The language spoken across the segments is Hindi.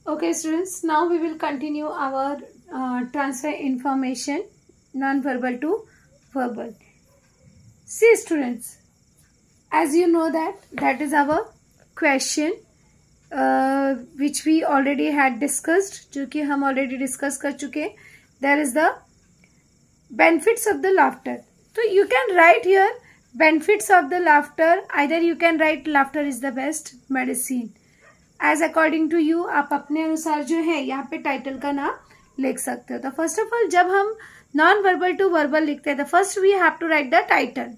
Okay, students, now we will continue our transfer information non-verbal to verbal. See, students, as you know that is our question which we already had discussed, जो कि हम already discuss कर चुके. There is the benefits of the laughter. So you can write here benefits of the laughter. Either you can write laughter is the best medicine. As according to you, आप अपने अनुसार जो है यहाँ पे टाइटल का नाम लिख सकते हो. तो फर्स्ट ऑफ ऑल जब हम नॉन वर्बल टू वर्बल लिखते हैं तो first we have to write the title,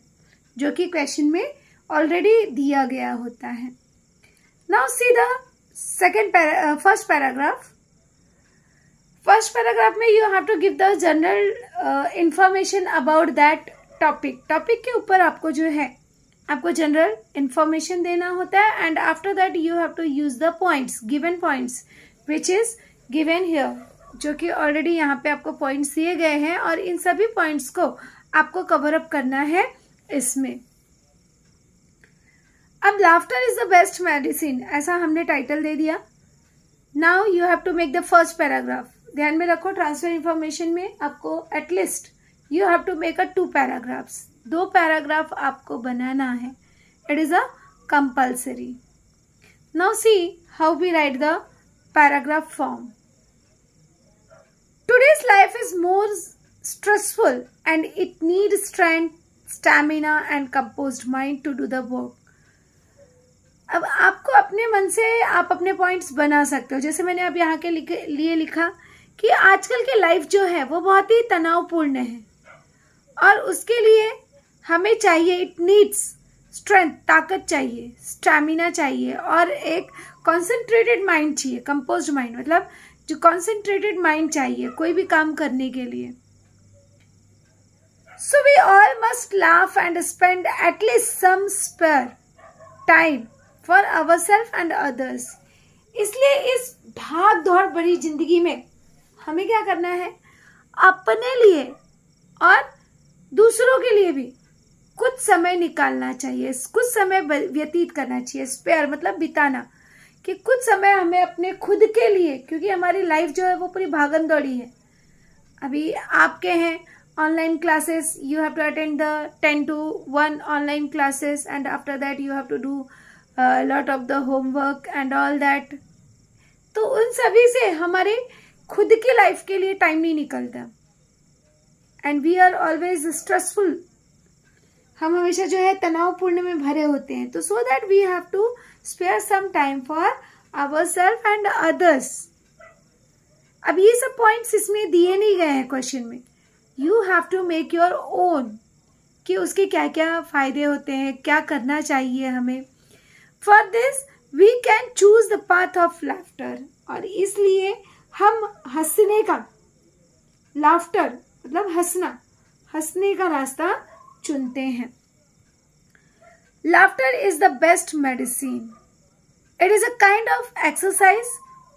जो कि क्वेश्चन में ऑलरेडी दिया गया होता है. Now see the first paragraph. First paragraph में you have to give the general information about that topic. Topic के ऊपर आपको जो है आपको जनरल इंफॉर्मेशन देना होता है. And after that you have to use the points, given points which is given here, जो कि ऑलरेडी यहाँ पे आपको पॉइंट्स दिए गए हैं और इन सभी पॉइंट्स को आपको कवर अप करना है इसमें. अब laughter is the best medicine, ऐसा हमने टाइटल दे दिया. Now you have to make the first paragraph. ध्यान में रखो, ट्रांसफर इंफॉर्मेशन में आपको at least you have to make a 2 paragraphs. 2 paragraph आपको बनाना है. It is a compulsory. Now see how we write the paragraph form. Today's life is more stressful and it need strength, stamina and composed mind to do the work. अब आपको अपने मन से आप अपने पॉइंट्स बना सकते हो. जैसे मैंने अब यहाँ के लिए लिखा कि आजकल की लाइफ जो है वो बहुत ही तनावपूर्ण है और उसके लिए हमें चाहिए, इट नीड्स स्ट्रेंथ, ताकत चाहिए, स्टैमिना चाहिए और एक कॉन्सेंट्रेटेड माइंड चाहिए. कंपोज्ड माइंड मतलब जो कॉन्सेंट्रेटेड माइंड चाहिए कोई भी काम करने के लिए. So we all must laugh and spend at least some spare time for ourself and others. इसलिए इस भाग दौड़ भरी जिंदगी में हमें क्या करना है, अपने लिए और दूसरों के लिए भी कुछ समय निकालना चाहिए, कुछ समय व्यतीत करना चाहिए. स्पेयर मतलब बिताना, कि कुछ समय हमें अपने खुद के लिए, क्योंकि हमारी लाइफ जो है वो पूरी भागम दौड़ी है. अभी आपके हैं online classes, you have to attend the 10 to 1 online classes and after that you have to do lot of the homework and all that. तो उन सभी से हमारे खुद की लाइफ के लिए टाइम नहीं निकलता and we are always stressful. हम हमेशा जो है तनावपूर्ण में भरे होते हैं. तो so that we have to spare some time for ourself and others. अब ये सब पॉइंट्स इसमें दिए नहीं गए हैं क्वेश्चन में. You have to make your own कि उसके क्या क्या फायदे होते हैं, क्या करना चाहिए हमें. For this we can choose the path of laughter. और इसलिए हम हंसने का, लाफ्टर मतलब हंसना, हंसने का रास्ता चुनते हैं. Laughter is the best medicine. It is a kind of exercise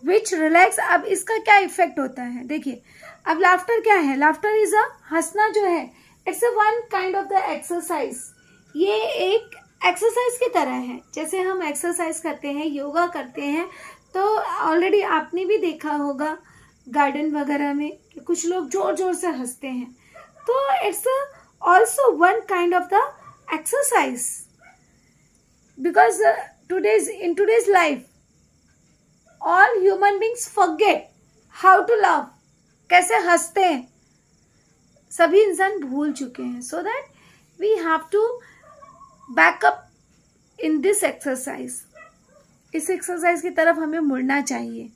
which relax. अब इसका क्या इफेक्ट होता है देखिए. अब लाफ्टर क्या है, लाफ्टर इज अ, हंसना जो है it's a one kind of the exercise. ये एक एक्सरसाइज की तरह है. जैसे हम एक्सरसाइज करते हैं, योगा करते हैं, तो ऑलरेडी आपने भी देखा होगा गार्डन वगैरह में कि कुछ लोग जोर जोर से हंसते हैं. तो it's also one kind of the exercise because in today's life all human beings forget how to laugh. कैसे हंसते हैं सभी इंसान भूल चुके हैं. so that we have to back up in this exercise. इस एक्सरसाइज की तरफ हमें मुड़ना चाहिए.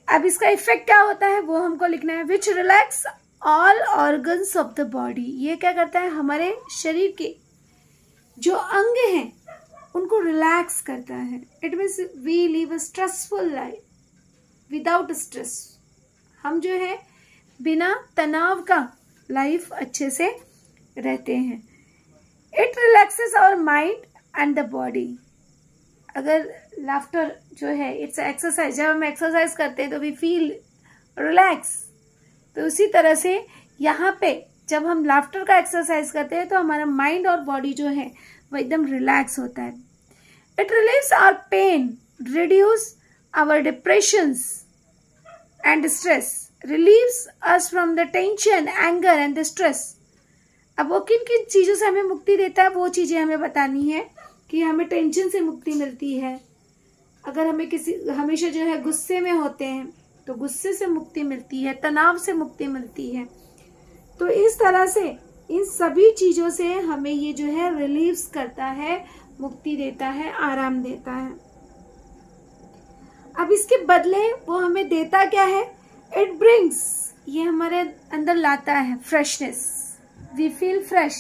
अब इसका इफेक्ट क्या होता है वो हमको लिखना है. Which relax all organs of the body. ये क्या करता है, हमारे शरीर के जो अंग हैं उनको रिलैक्स करता है. It means we live a stressful life without stress. हम जो है बिना तनाव का लाइफ अच्छे से रहते हैं. It relaxes our mind and the body. अगर लाफ्टर जो है इट्स एक्सरसाइज, जब हम एक्सरसाइज करते हैं तो वी फील रिलैक्स. तो उसी तरह से यहाँ पे जब हम लाफ्टर का एक्सरसाइज करते हैं तो हमारा माइंड और बॉडी जो है वो एकदम रिलैक्स होता है. It relieves our pain reduce our depressions and stress, relieves us from the tension, anger and the stress. अब वो किन किन चीज़ों से हमें मुक्ति देता है वो चीज़ें हमें बतानी है कि हमें टेंशन से मुक्ति मिलती है। अगर हमें हमेशा जो है गुस्से में होते हैं तो गुस्से से मुक्ति मिलती है, तनाव से मुक्ति मिलती है। तो इस तरह से इन सभी चीज़ों से हमें ये जो है रिलीव्स करता है, मुक्ति देता है, आराम देता है। अब इसके बदले वो हमें देता क्या है? इट ब्रिंग्स, ये हमारे अंदर लाता है freshness, we feel fresh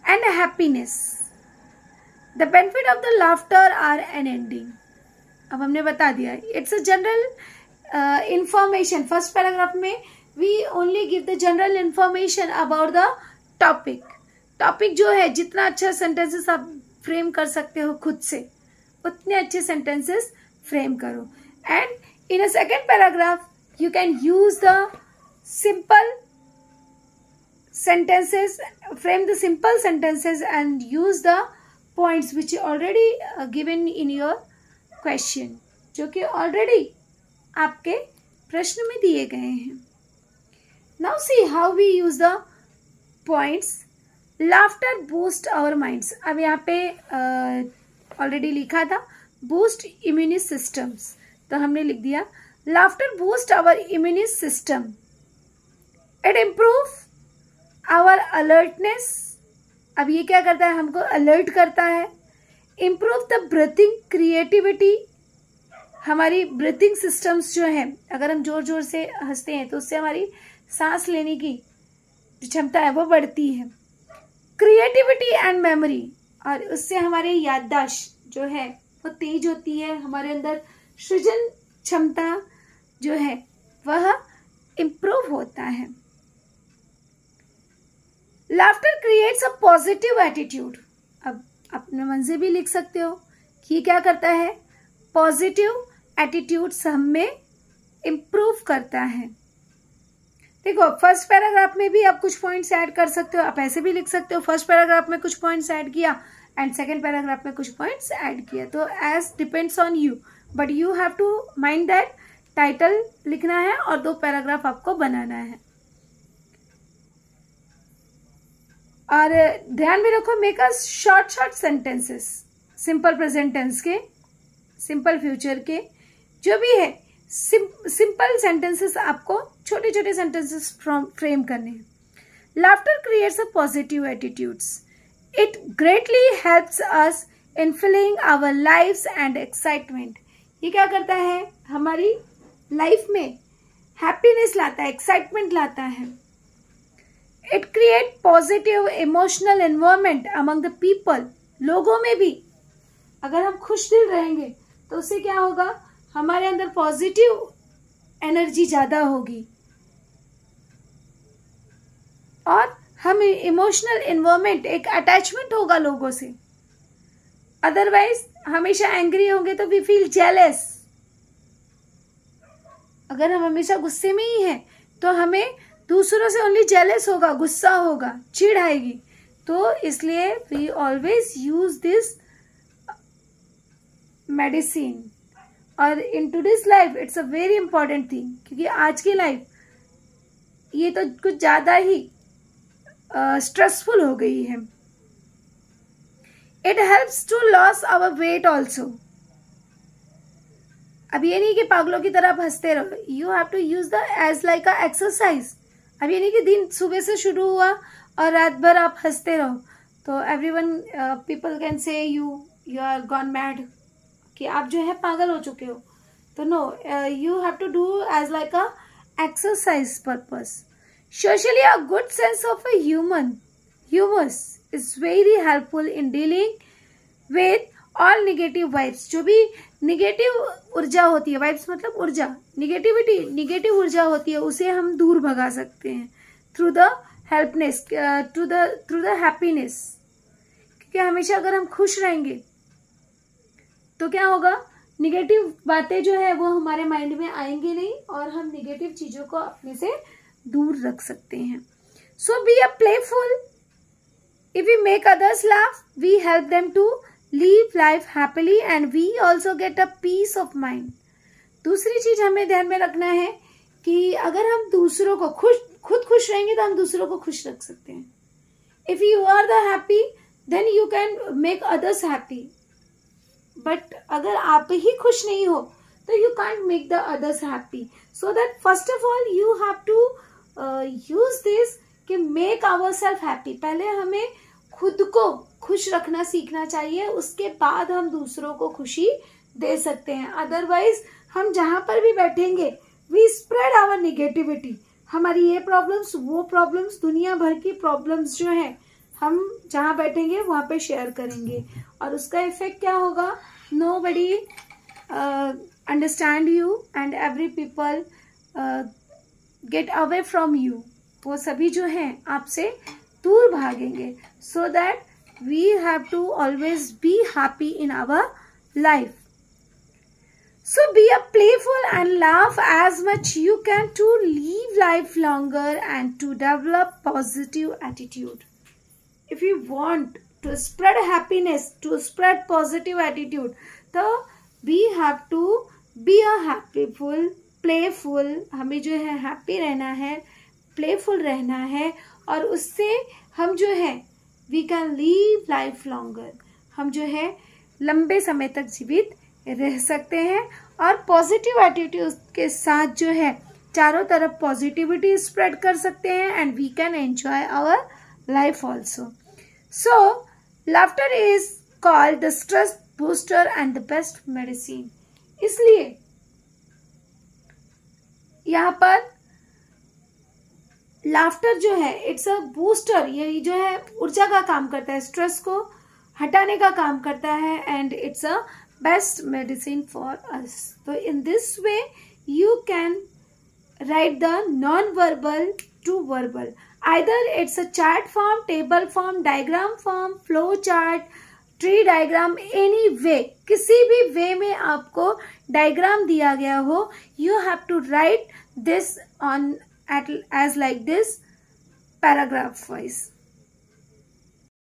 and happiness. The benefit of the laughter are unending. अब हमने बता दिया, it's a general information. First paragraph में we only give the general information about the topic. Topic जो है, जितना अच्छा सेंटेंसेस आप फ्रेम कर सकते हो खुद से, उतने अच्छे सेंटेंसेस फ्रेम करो। And in a second paragraph you can use the simple sentences, frame the simple sentences and use the points which are already given in your question, जो कि already आपके प्रश्न में दिए गए हैं। Now see how we use the points. Laughter boost our minds. अब यहाँ पे already लिखा था boost immune systems, तो हमने लिख दिया laughter boost our immune system. It improve our alertness. अब ये क्या करता है? हमको अलर्ट करता है। इम्प्रूव द ब्रीथिंग क्रिएटिविटी, हमारी ब्रीथिंग सिस्टम्स जो है, अगर हम जोर जोर से हंसते हैं तो उससे हमारी सांस लेने की जो क्षमता है वो बढ़ती है। क्रिएटिविटी एंड मेमोरी, और उससे हमारी याददाश्त जो है वो तेज होती है, हमारे अंदर सृजन क्षमता जो है वह इम्प्रूव होता है। Laughter creates a positive attitude. अब अपने मन से भी लिख सकते हो कि क्या करता है? पॉजिटिव एटीट्यूड्स हम में इम्प्रूव करता है। देखो फर्स्ट पैराग्राफ में भी आप कुछ पॉइंट्स ऐड कर सकते हो, आप ऐसे भी लिख सकते हो फर्स्ट पैराग्राफ में कुछ पॉइंट्स ऐड किया एंड सेकेंड पैराग्राफ में कुछ पॉइंट्स ऐड किया, तो as depends on you, but you have to mind that title लिखना है और 2 पैराग्राफ आपको बनाना है। और ध्यान में रखो, make a short sentences, simple present tense के, सिंपल फ्यूचर के, जो भी है सिंपल सेंटेंसेस आपको छोटे छोटे सेंटेंसेस फ्रेम करने हैं। Laughter creates a positive attitudes. It greatly helps us in filling our lifes and excitement. ये क्या करता है? हमारी लाइफ में हैप्पीनेस लाता है, एक्साइटमेंट लाता है। It create positive emotional environment among the people. लोगों में भी अगर हम खुश दिल रहेंगे तो उससे क्या होगा? हमारे अंदर पॉजिटिव एनर्जी ज्यादा होगी और हम इमोशनल एनवायरमेंट, एक अटैचमेंट होगा लोगों से। अदरवाइज हमेशा एंग्री होंगे तो वी फील जेलस। अगर हम हमेशा गुस्से में ही हैं तो हमें दूसरों से ओनली जेलस होगा, गुस्सा होगा, चिढ़ आएगी। तो इसलिए we always use this medicine. और in today's life it's a very important thing, क्योंकि आज की लाइफ ये तो कुछ ज्यादा ही स्ट्रेसफुल हो गई है। It helps to loss our weight also. अब ये नहीं कि पागलों की तरह आप हंसते रहो, you have to use the as like a exercise. अब ये नहीं कि दिन सुबह से शुरू हुआ और रात भर आप हंसते रहो, तो everyone people can say you are gone mad, कि आप जो है पागल हो चुके हो। तो no, you have to do as like a exercise purpose. Socially a good sense of a humours is very helpful in dealing with all negative vibes. जो भी निगेटिव ऊर्जा होती है, वाइब्स मतलब ऊर्जा, निगेटिविटी, निगेटिव ऊर्जा होती है, उसे हम दूर भगा सकते हैं through the helpness, through the happiness. क्योंकि हमेशा अगर हम खुश रहेंगे तो क्या होगा? निगेटिव बातें जो है वो हमारे माइंड में आएंगे नहीं और हम निगेटिव चीजों को अपने से दूर रख सकते हैं। So be a playful. If we make others laugh we help them to live life happily and we also get a peace of mind. दूसरी चीज हमें ध्यान में रखना है कि अगर हम दूसरों को खुद खुश रहेंगे तो हम दूसरों को खुश रख सकते हैं. If you are the happy, then you can make others happy. But अगर आप ही खुश नहीं हो तो you can't make the others happy. So that first of all you have to use this कि make ourselves happy. पहले हमें खुद को खुश रखना सीखना चाहिए, उसके बाद हम दूसरों को खुशी दे सकते हैं. अदरवाइज हम जहां पर भी बैठेंगे we spread our negativity. हमारी ये प्रॉब्लम्स, वो प्रॉब्लम्स, दुनिया भर की प्रॉब्लम्स जो है हम जहां बैठेंगे वहां पे शेयर करेंगे और उसका इफेक्ट क्या होगा? nobody understand you and every people get away from you. वो सभी जो हैं आपसे दूर भागेंगे. So that we have to always be happy in our life. So be a playful and laugh as much you can to live life longer and to develop positive attitude. If you want to spread happiness, to spread positive attitude, तो we have to be a happyful, playful. हमें जो है happy रहना है, playful रहना है और उससे हम जो है we can live life longer. हम जो है लंबे समय तक जीवित रह सकते हैं और पॉजिटिव एटीट्यूड के साथ जो है चारों तरफ पॉजिटिविटी स्प्रेड कर सकते हैं and we can enjoy our life also. So laughter is called the stress booster and the best medicine. इसलिए यहाँ पर लाफ्टर जो है इट्स अ बूस्टर. ये जो है ऊर्जा का काम करता है, स्ट्रेस को हटाने का काम करता है and it's a best medicine for us. So in this way you can write the non-verbal to verbal. Either it's a chart form, table form, diagram form, flow chart, tree diagram, any way. किसी भी way में आपको diagram दिया गया हो, you have to write this on as like this paragraph wise.